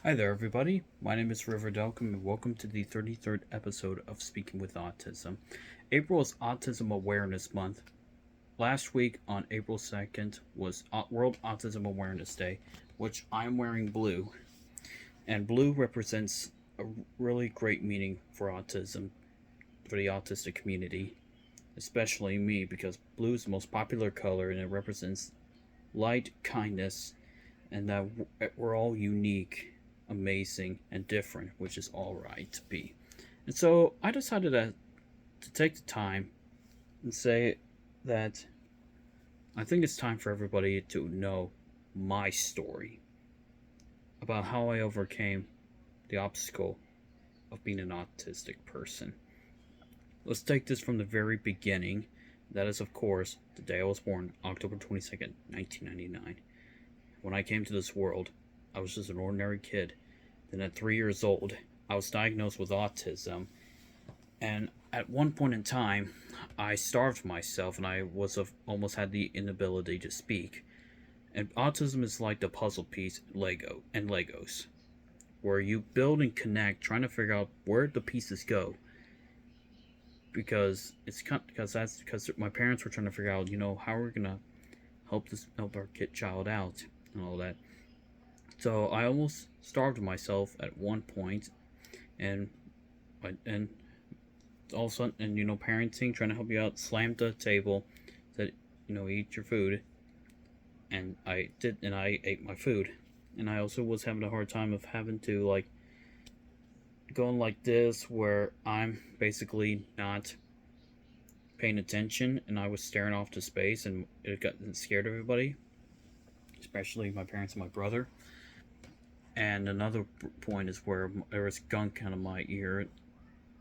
Hi there, everybody. My name is River Delcom, and welcome to the 33rd episode of Speaking with Autism. April is Autism Awareness Month. Last week, on April 2nd, was World Autism Awareness Day, which I'm wearing blue. And blue represents a really great meaning for autism, for the autistic community, especially me, because blue is the most popular color and it represents light, kindness, and that we're all unique, amazing, and different, which is all right to be. And so I decided to take the time and say that I think it's time for everybody to know my story about how I overcame the obstacle of being an autistic person. Let's take this from the very beginning. That is, of course, the day I was born, October 22nd, 1999. When I came to this world, I was just an ordinary kid. Then at 3 years old, I was diagnosed with autism. And at one point in time, I starved myself and I almost had the inability to speak. And autism is like the puzzle piece Legos, where you build and connect, trying to figure out where the pieces go. Because my parents were trying to figure out, how we're gonna help our child out and all that. So I almost starved myself at one point, and all of a sudden, parenting, trying to help you out, slammed the table, said, eat your food, and I did, and I ate my food, and I also was having a hard time of having to going like this, where I'm basically not paying attention, and I was staring off to space, and it scared everybody, especially my parents and my brother. And another point is where there was gunk out of my ear,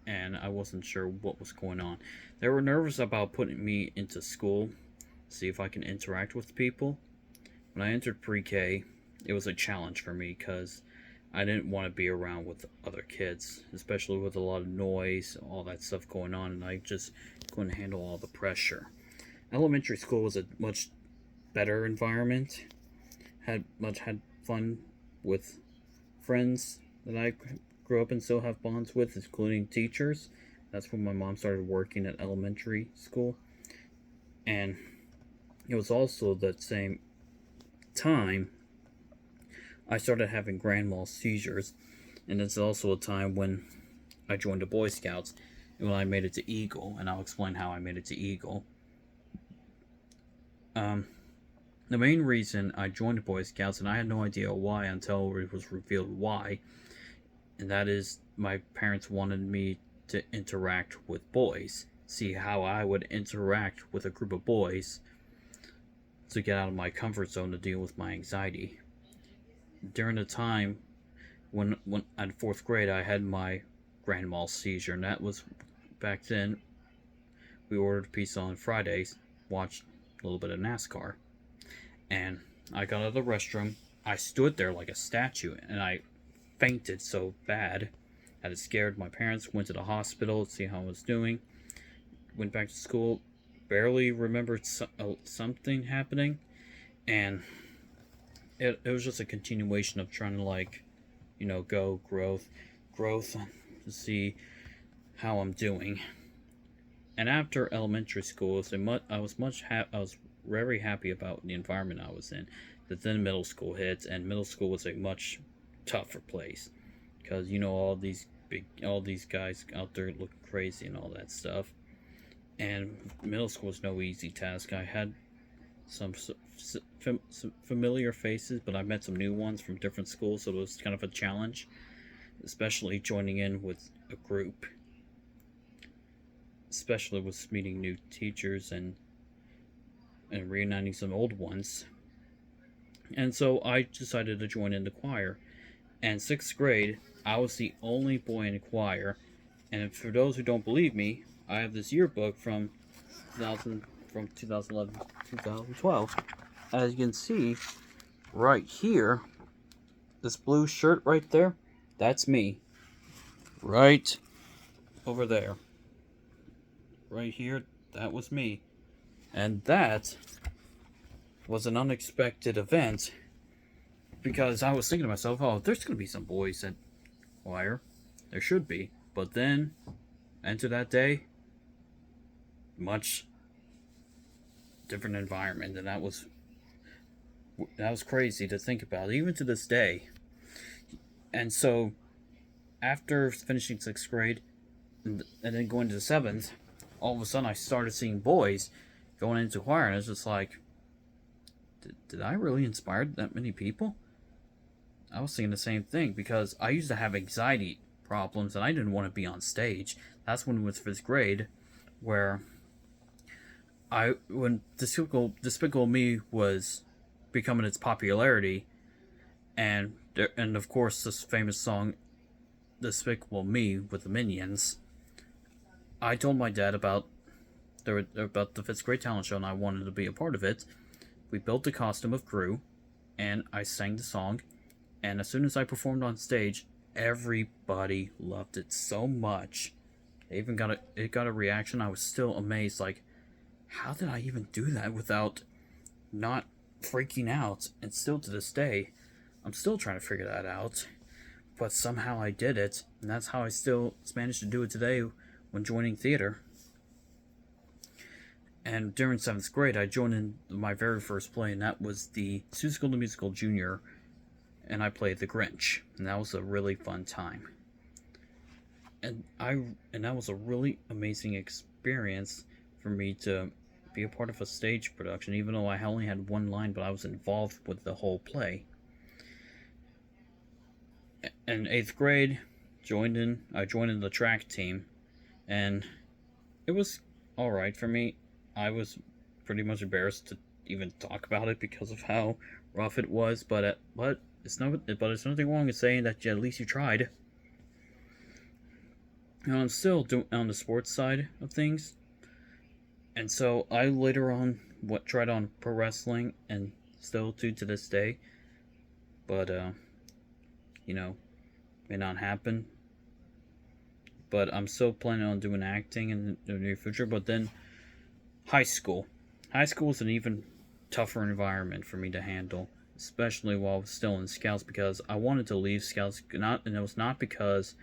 and I wasn't sure what was going on. They were nervous about putting me into school, see if I can interact with people. When I entered pre-K, it was a challenge for me because I didn't want to be around with other kids, especially with a lot of noise, all that stuff going on, and I just couldn't handle all the pressure. Elementary school was a much better environment. Had fun with friends that I grew up and still have bonds with, including teachers. That's when my mom started working at elementary school. And it was also that same time I started having grand mal seizures. And it's also a time when I joined the Boy Scouts and when I made it to Eagle. And I'll explain how I made it to Eagle. The main reason I joined the Boy Scouts, and I had no idea why until it was revealed why, and that is my parents wanted me to interact with boys, see how I would interact with a group of boys to get out of my comfort zone to deal with my anxiety. During the time when at 4th grade I had my grand mal seizure, and that was back then. We ordered pizza on Fridays, watched a little bit of NASCAR. And I got out of the restroom. I stood there like a statue, and I fainted so bad that it scared my parents. Went to the hospital to see how I was doing. Went back to school. Barely remembered something happening. And it was just a continuation of trying to go growth to see how I'm doing. And after elementary school, I was very happy about the environment I was in. But then middle school hit, and middle school was a much tougher place because all these guys out there looking crazy and all that stuff. And middle school was no easy task. I had some familiar faces, but I met some new ones from different schools, so it was kind of a challenge, especially joining in with a group, especially with meeting new teachers and reuniting some old ones. And so I decided to join in the choir. And 6th grade, I was the only boy in the choir. And for those who don't believe me, I have this yearbook from 2011, 2012. As you can see, right here, this blue shirt right there, that's me. Right over there. Right here, that was me. And that was an unexpected event because I was thinking to myself, oh, there's going to be some boys at choir. There should be. But then, enter that day, much different environment, and that was crazy to think about, even to this day. And so, after finishing 6th grade, and then going to the 7th, all of a sudden I started seeing boys going into choir, and it's just like, did I really inspire that many people? I was thinking the same thing, because I used to have anxiety problems, and I didn't want to be on stage. That's when it was 5th grade, where when Despicable Me was becoming its popularity, and of course this famous song Despicable Me with the Minions, I told my dad about the 5th grade talent show, and I wanted to be a part of it. We built the costume of Gru, and I sang the song, and as soon as I performed on stage, everybody loved it so much. It got a reaction. I was still amazed, like, how did I even do that without not freaking out? And still to this day, I'm still trying to figure that out. But somehow I did it, and that's how I still managed to do it today when joining theater. And during 7th grade, I joined in my very first play, and that was the Seussical the Musical Junior, and I played the Grinch, and that was a really fun time. And that was a really amazing experience for me to be a part of a stage production, even though I only had one line, but I was involved with the whole play. In 8th grade, I joined in the track team, and it was alright for me. I was pretty much embarrassed to even talk about it because of how rough it was, but it's nothing wrong with saying that at least you tried. And I'm still on the sports side of things, and so I later on tried on pro wrestling, and still do to this day, but may not happen. But I'm still planning on doing acting in the near future. But then high school is an even tougher environment for me to handle, especially while I was still in Scouts, because I wanted to leave Scouts, and it was not because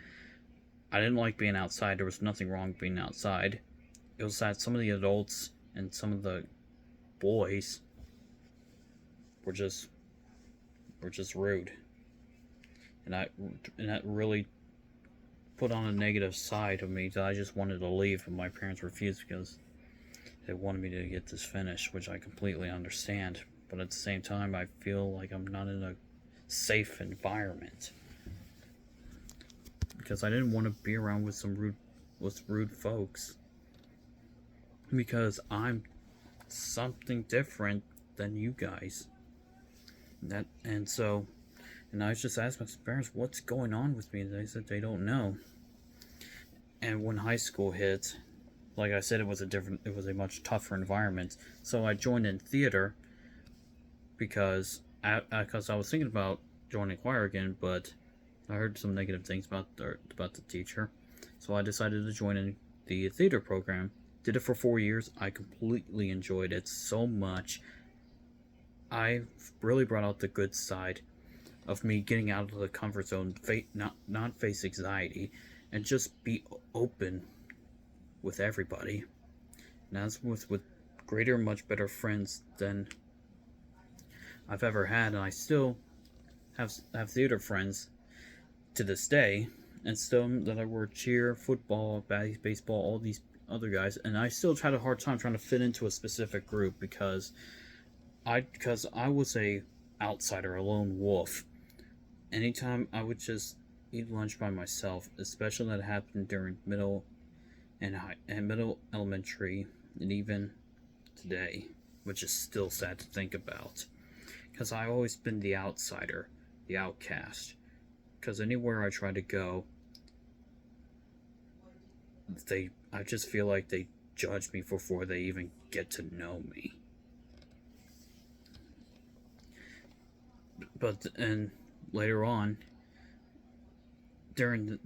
I didn't like being outside. There was nothing wrong with being outside. It was that some of the adults and some of the boys were just rude, and that really put on a negative side of me that I just wanted to leave, but my parents refused because they wanted me to get this finished, which I completely understand. But at the same time, I feel like I'm not in a safe environment, because I didn't want to be around with rude folks, because I'm something different than you guys. And I just asked my parents, what's going on with me? And they said they don't know. And when high school hit, like I said, it was a much tougher environment. So I joined in theater because I was thinking about joining choir again, but I heard some negative things about the teacher. So I decided to join in the theater program. Did it for 4 years. I completely enjoyed it so much. I really brought out the good side of me, getting out of the comfort zone, not face anxiety, and just be open with everybody. And that's with greater, much better friends than I've ever had, and I still have theater friends to this day, and still that I work cheer, football, baseball, all these other guys, and I still had a hard time trying to fit into a specific group because I was a outsider, a lone wolf. Anytime I would just eat lunch by myself, especially that happened during middle elementary, and even today, which is still sad to think about, because I've always been the outsider, the outcast. Because anywhere I try to go, I just feel like they judge me before they even get to know me. But and later on, during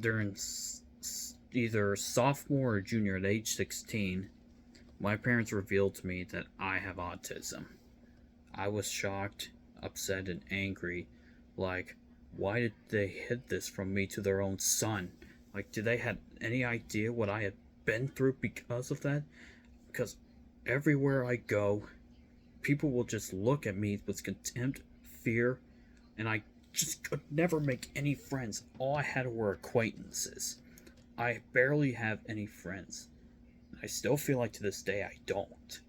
either sophomore or junior at age 16, my parents revealed to me that I have autism. I was shocked, upset, and angry Like, why did they hid this from me to their own son? Like, did they have any idea what I had been through because of that? Because everywhere I go, people will just look at me with contempt, fear, and I just could never make any friends. All I had were acquaintances. I barely have any friends. I still feel like to this day I don't.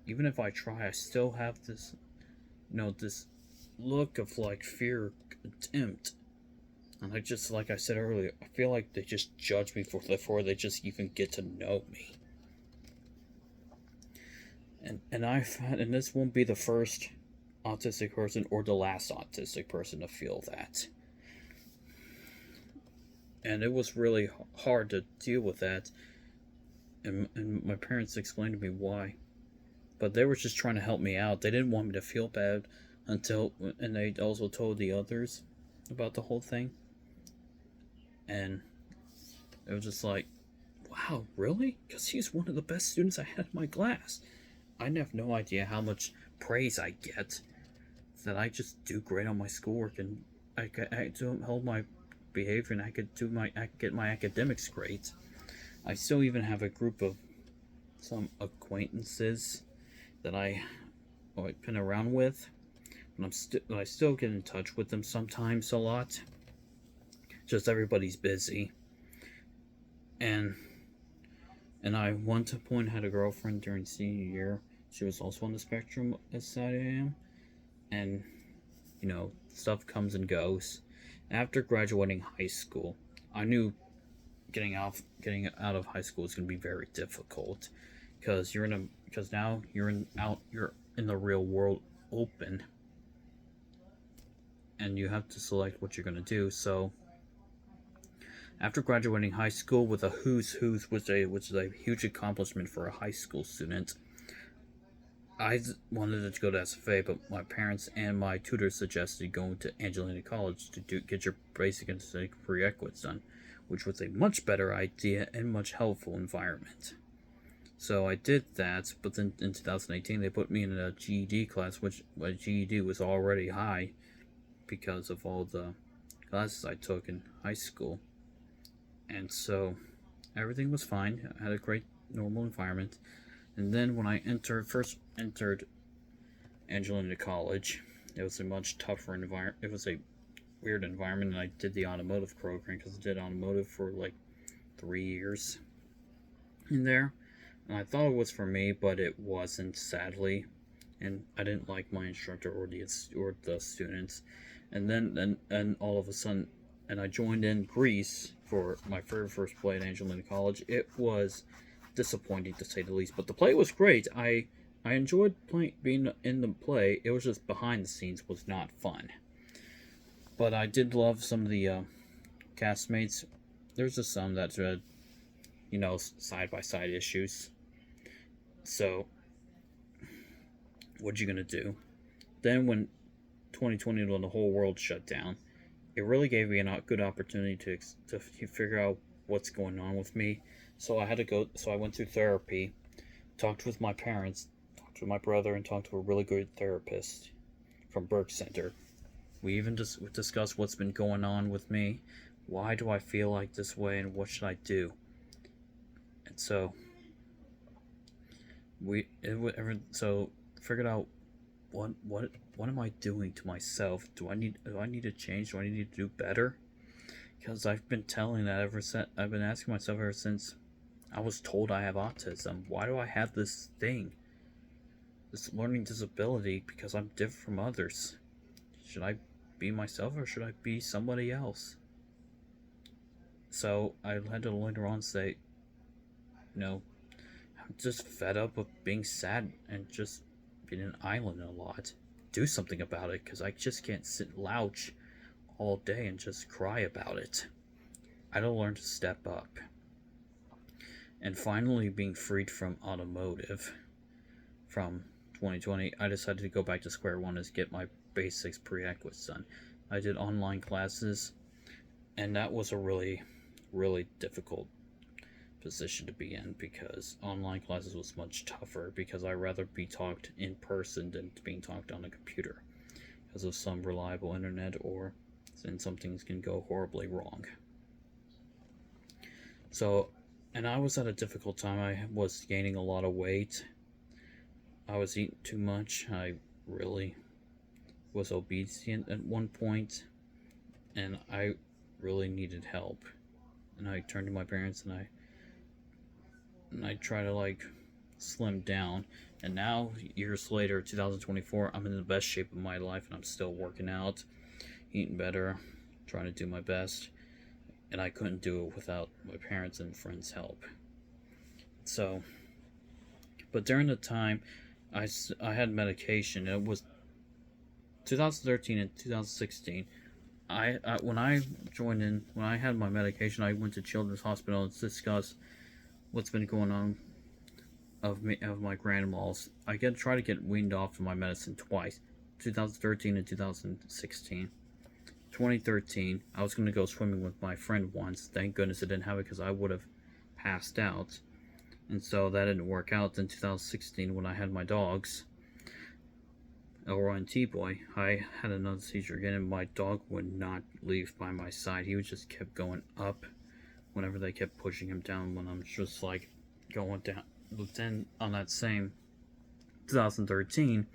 Even if I try, I still have this, this look of like fear, contempt. And I just, like I said earlier, I feel like they just judge me before they just even get to know me. And this won't be the first autistic person or the last autistic person to feel that. And it was really hard to deal with that. And my parents explained to me why. But they were just trying to help me out. They didn't want me to feel bad and they also told the others about the whole thing. And it was just like, wow, really? Because he's one of the best students I had in my class. I have no idea how much praise I get. That I just do great on my schoolwork and I could hold my behavior and I could get my academics great. I still even have a group of some acquaintances that I've been around with, and I still get in touch with them sometimes a lot. Just everybody's busy, and I one point had a girlfriend during senior year. She was also on the spectrum as I am, and stuff comes and goes. After graduating high school, I knew getting out of high school is going to be very difficult because now you're in the real world open, and you have to select what you're going to do. So after graduating high school with a who's which is a huge accomplishment for a high school student, I wanted to go to SFA, but my parents and my tutor suggested going to Angelina College to get your basic and prerequisites done, which was a much better idea and much helpful environment. So I did that, but then in 2018 they put me in a GED class, which my GED was already high because of all the classes I took in high school. And so everything was fine. I had a great normal environment. And then when I first entered Angelina College, it was a much tougher environment. It was a weird environment, and I did the automotive program because I did automotive for like 3 years in there. And I thought it was for me, but it wasn't, sadly. And I didn't like my instructor or the students. And then all of a sudden, and I joined in Greece for my very first play at Angelina College. It was disappointing to say the least, but the play was great. I enjoyed being in the play. It was just behind the scenes was not fun. But I did love some of the castmates. There's just some that had, side by side issues. So, what you gonna do? Then when 2020, when the whole world shut down, it really gave me a good opportunity to figure out what's going on with me. So I went through therapy, talked with my parents, talked with my brother, and talked to a really good therapist from Burke Center. We even just discussed what's been going on with me. Why do I feel like this way, and what should I do? And so figured out what am I doing to myself? Do I need to change? Do I need to do better? Because I've been I've been asking myself ever since I was told I have autism. Why do I have this thing? This learning disability because I'm different from others. Should I be myself or should I be somebody else? So I had to later on say, I'm just fed up with being sad and just being an island a lot. Do something about it, because I just can't sit and louch all day and just cry about it. I don't learn to step up. And finally being freed from automotive from 2020, I decided to go back to square one and get my basics prerequisites done. I did online classes, and that was a really, really difficult position to be in because online classes was much tougher because I'd rather be talked in person than being talked on a computer. because of some reliable internet, or then some things can go horribly wrong. So, and I was at a difficult time. I was gaining a lot of weight. I was eating too much. I really was obedient at one point, and I really needed help. And I turned to my parents, and I try to like slim down. And now, years later, 2024, I'm in the best shape of my life, and I'm still working out, eating better, trying to do my best. And I couldn't do it without my parents' and friends' help. So, but during the time, I had medication. It was 2013 and 2016. When I joined in, when I had my medication, I went to Children's Hospital and discussed what's been going on of my grand mal's. I try to get weaned off of my medicine twice, 2013 and 2016. 2013, I was going to go swimming with my friend once. Thank goodness it didn't happen, because I would have passed out. And so that didn't work out. In 2016, when I had my dogs, Elroy and T-Boy, I had another seizure again, and my dog would not leave by my side. He just kept going up whenever they kept pushing him down, when I'm just like going down. But then on that same 2013,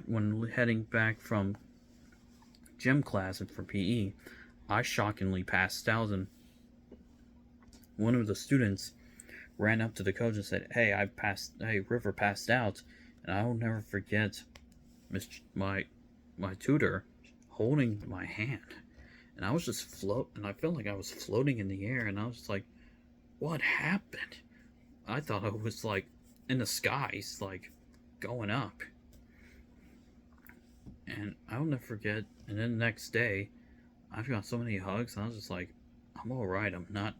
when heading back from gym class and from PE, I shockingly passed out, and one of the students ran up to the coach and said, "Hey, River passed out." And I will never forget my tutor holding my hand, and I was just and I felt like I was floating in the air, and I was just like, what happened? I thought I was like in the skies, like going up. And I'll never forget, and then the next day I've got so many hugs, and I was just like, I'm alright, I'm not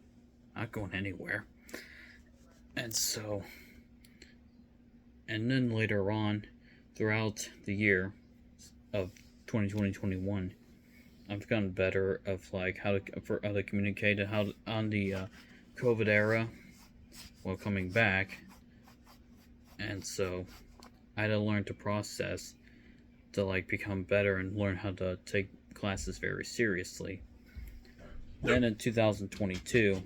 going anywhere. And so, and then later on, throughout the year of 2020-21, I've gotten better of like how to communicate, how to, on the COVID era, while coming back. And so I had to learn to process, to like become better and learn how to take classes very seriously. Then in 2022,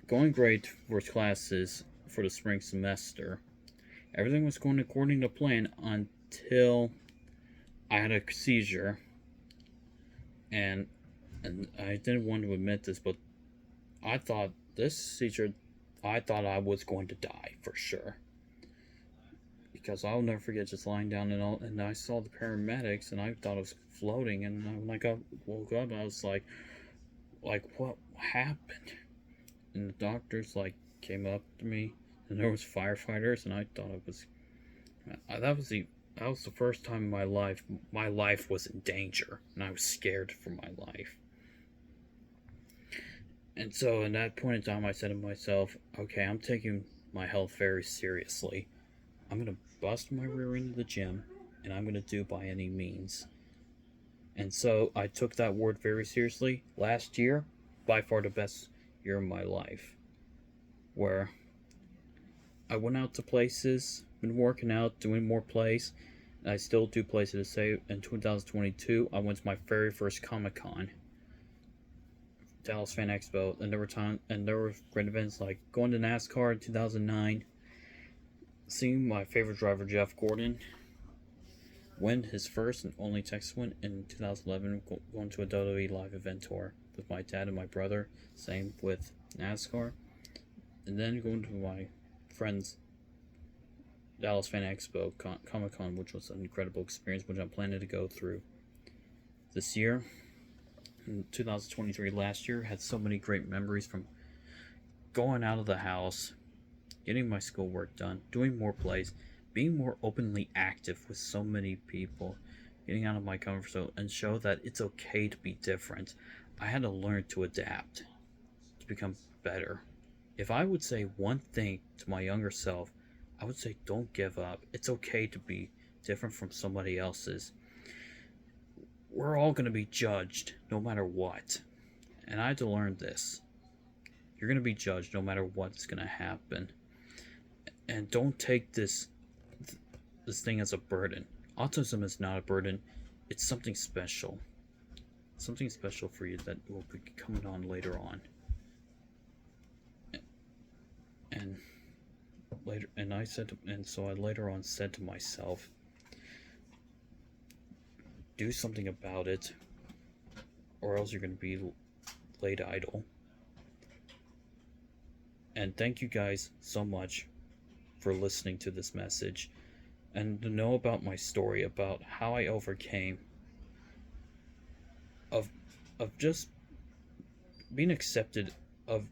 going great for classes for the spring semester. Everything was going according to plan until I had a seizure. And I didn't want to admit this, but I thought I was going to die for sure. Because I'll never forget just lying down and I saw the paramedics, and I thought I was floating, and when I woke up, I was like what happened? And the doctors like came up to me, and there was firefighters, and I thought that was the first time in my life was in danger, and I was scared for my life. And so at that point in time, I said to myself, okay, I'm taking my health very seriously. I'm going to bust my rear into the gym, and I'm going to do by any means. And so I took that word very seriously. Last year, by far the best year of my life, where I went out to places, been working out, doing more plays, and I still do places. To say in 2022, I went to my very first Comic-Con, Dallas Fan Expo, and there were great events like going to NASCAR in 2009, seeing my favorite driver Jeff Gordon win his first and only Texas win in 2011, going to a WWE live event tour with my dad and my brother, same with NASCAR, and then going to my friend's Dallas Fan Expo Comic-Con, which was an incredible experience, which I'm planning to go through this year. In 2023, last year, had so many great memories from going out of the house, getting my schoolwork done, doing more plays, being more openly active with so many people, getting out of my comfort zone, and show that it's okay to be different. I had to learn to adapt, to become better. If I would say one thing to my younger self, I would say don't give up. It's okay to be different from somebody else's. We're all going to be judged no matter what. And I had to learn this. You're going to be judged no matter what's going to happen. And don't take this thing as a burden. Autism is not a burden. it's something special for you that will be coming on later on. And so I later on said to myself, do something about it, or else you're going to be laid idle. And thank you guys so much for listening to this message and to know about my story, about how I overcame of just being accepted, of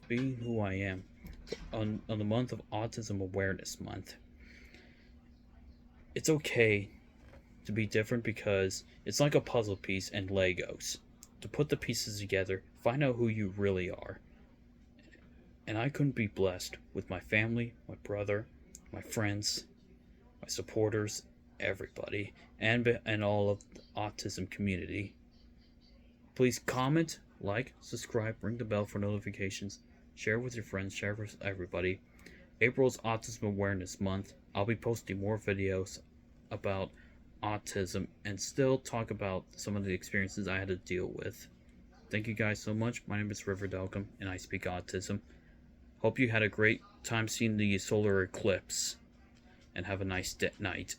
being who I am on the month of Autism Awareness Month. It's okay to be different, because it's like a puzzle piece and Legos. To put the pieces together, find out who you really are. And I couldn't be blessed with my family, my brother, my friends, my supporters, everybody, and all of the autism community. Please comment, like, subscribe, ring the bell for notifications, share with your friends, share with everybody. April's Autism Awareness Month. I'll be posting more videos about autism and still talk about some of the experiences I had to deal with. Thank you guys so much. My name is River Delcom, and I speak autism. Hope you had a great time seeing the solar eclipse, and have a nice night.